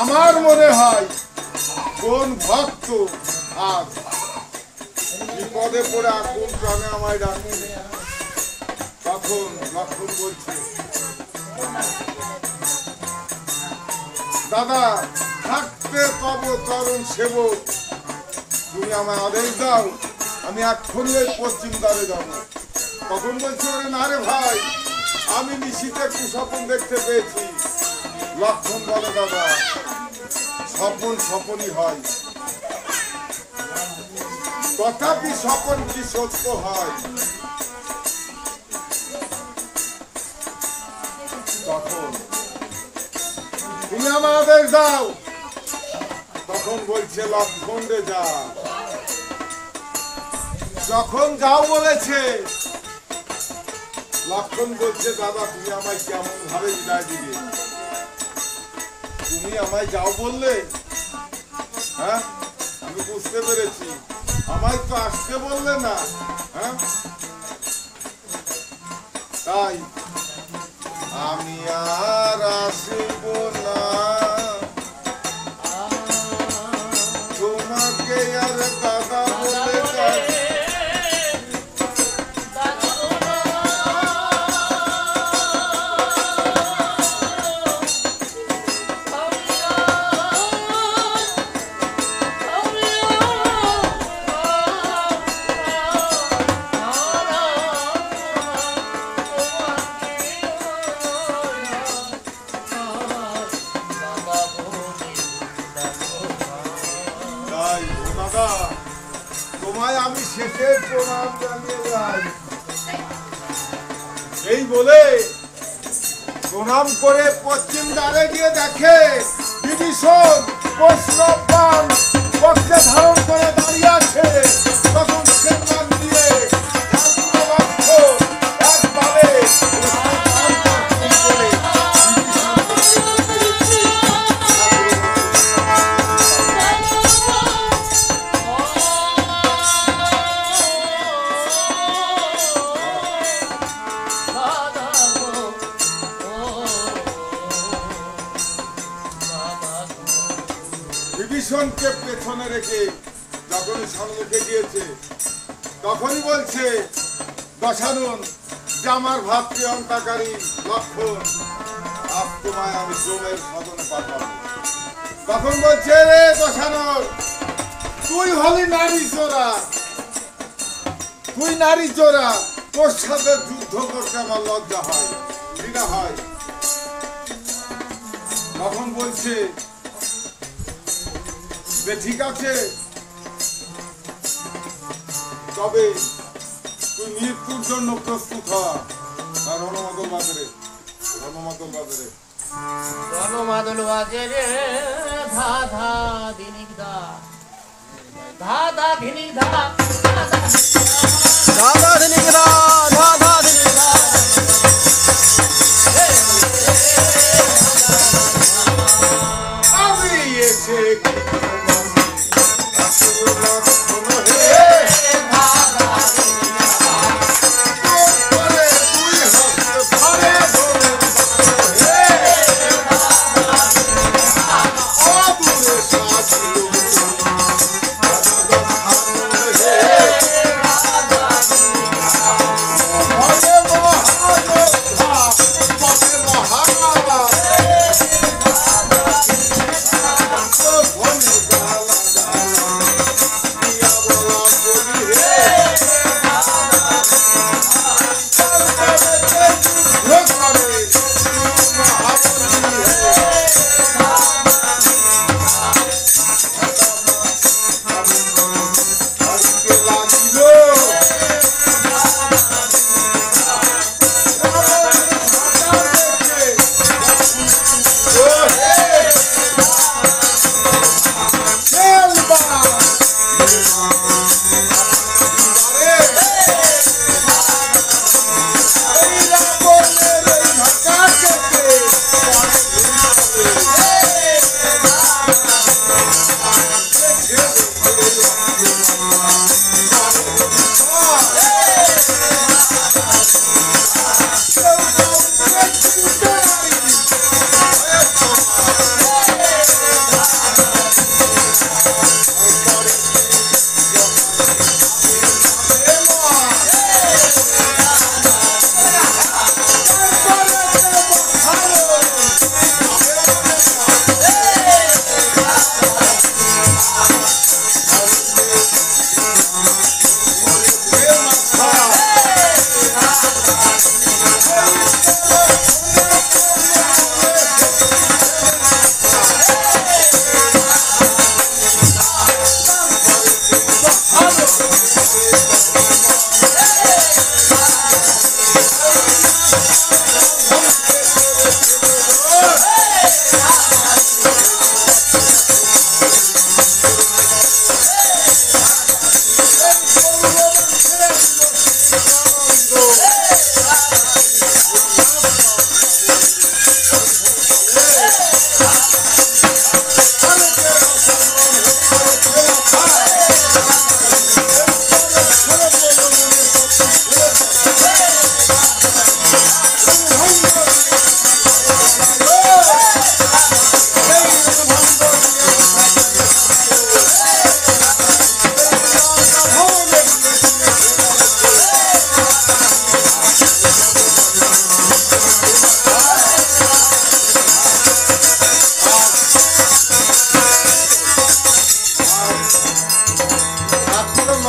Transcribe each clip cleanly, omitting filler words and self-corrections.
আমার মনে হয় কোন ভক্ত আর বিপদে পড়ে কোন প্রাণে আমায় ডাকে। তখন লক্ষণ বলছে, দাদা থাকতে তব তরুণ সেবক, তুমি আমায় আদেশ দাও, আমি এক্ষুনি ওই পশ্চিম দ্বারে যাব। তখন বলছে, ওরে না রে ভাই, আমি নিশীতে কুস্বপ্ন দেখতে পেয়েছি। লক্ষণ বলে, দাদা স্বপন স্বপনই হয়, তথাপি স্বপন কি সত্য হয়? তখন তুমি আমার আদেশ দাও। তখন বলছে, লক্ষণ রে যা। যখন যাও বলেছে, লক্ষণ বলছে, দাদা তুমি আমায় কেমন ভাবে বিদায় দিবে? তুমি আমায় যাও বললে, হ্যাঁ আমি বুঝতে পেরেছি, আমায় তো আসতে বললে না, হ্যাঁ তাই আমি আর আসব না, তোমাকে আর দাদা বলে যাই। তোমায় আমি শেষে প্রণাম জানিয়ে যাই। এই বলে প্রণাম করে পশ্চিম দ্বারে গিয়ে দেখে বিভীষণ বৈষ্ণববান পক্ষে ধারণ করে দাঁড়িয়ে আছে। তখন সেনান দিয়ে একবারে বিভীষণকে পেছনে রেখে যখনই সম্মুখে গিয়েছে, তখনই বলছে দশানন যে আমার ভাতৃ অন্তকারী লক্ষণ, আজ তোমায় আমি জমের সদনে পাঠাবো। তখন বলছে, রে দশানন, তুই হলি নারী চোরা, তুই নারী চোরা, তোর সাথে যুদ্ধ করতে আমার লজ্জা হয়, ঘৃণা হয়। তখন বলছে, ঠিক আছে, তবে তুই মৃত্যুর জন্য প্রস্তুত হ। রণমাদল বাজারে, রণমাদল বাজারে, রণমাদল বাজারে ধা ধা ধিনিক ধা, ধা ধা ধিনিক ধা, ধা ধা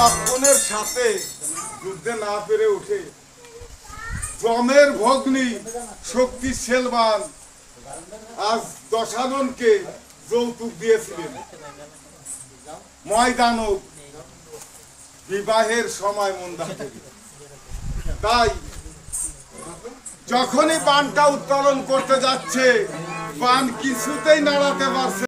লক্ষণের সাথে যুদ্ধে না পেরে উঠে যমের ভগ্নী শক্তি সেলবান আজ দশাননকে যৌতুক দিয়েছিলেন ময়দানব বিবাহের সময় মন্দান্তরী। তাই যখনই বানটা উত্তোলন করতে যাচ্ছে বান কিছুতেই নাড়াতে পারছে